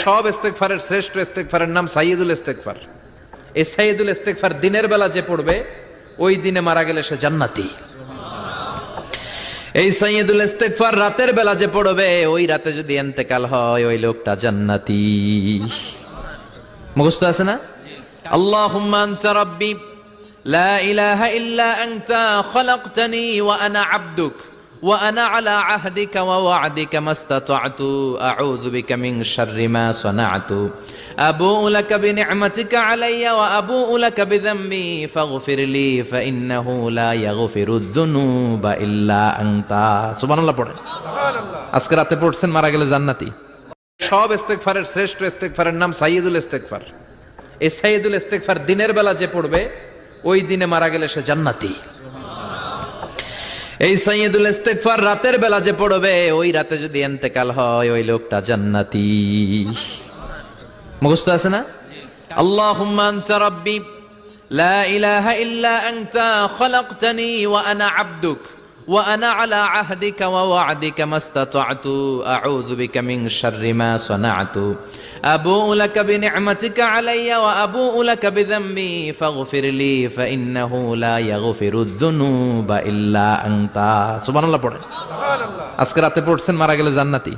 সব ইস্তেগফারের শ্রেষ্ঠ ইস্তেগফারের নাম সাইয়্যিদুল ইস্তেগফার। এই সাইয়্যিদুল ইস্তেগফার দিনের বেলা যে পড়বে ওই দিনে মারা গেলে সে জান্নাতি। এই সাইয়্যিদুল ইস্তেগফার রাতের বেলা যে পড়বে ওই রাতে যদি ইন্তেকাল হয় ওই লোকটা জান্নাতি। মুখস্থ আছে না? আল্লাহুম্মা আনতা রাব্বি লা ইলাহা ইল্লা আনতা খলাকতানি ওয়া আনা আবদুক ওয়া আনা আলা আহদিকা ওয়া ওয়া'দিকা মাসতাতা'তু আউযু বিকা মিন শাররি মা সানা'তু আবুউ লাকা বিনি'মাতিকা আলাইয়া ওয়া আবুউ লাকা বিযামবি ফাগফিরলি ফাইন্নাহু লা ইয়াগফিরুয যুনুবা ইল্লা আনতা। সুবহানাল্লাহ পড়েন। সুবহানাল্লাহ। আজকে রাতে পড়ছেন মারা গেলে জান্নাতি। সব ইস্তেগফারের শ্রেষ্ঠ ইস্তেগফারের নাম সাইয়্যিদুল ইস্তেগফার। এই সাইয়্যিদুল ইস্তেগফার দিনের বেলা যে পড়বে ওই দিনে মারা গেলে সে জান্নাতি। এই সাইয়্যিদুল ইস্তেগফার রাতের বেলা যে পড়বে ওই রাতে যদি ইন্তেকাল হয় ওই লোকটা জান্নাতি। মুখস্থ আছে না? আল্লাহুম্মা আনতা রাব্বি লা ইলাহা ইল্লা আনতা খলাকতানি ওয়া আনা আবদুক ওয়া আনা আলা আহদিকা ওয়া ওয়া'দিকা মাসতাতা'তু আউযু বিকা মিন শাররি মা সানা'তু আবুউ লাকা বিনি'মাতিকা আলাইয়া ওয়া আবুউ লাকা বিযামবি ফাগফিরলি ফাইন্নাহু লা ইয়াগফিরুয যুনুবা ইল্লা আনতা। সুবহানাল্লাহ পড়েন। সুবহানাল্লাহ। আজকে রাতে পড়ছেন মারা গেলে জান্নাতি।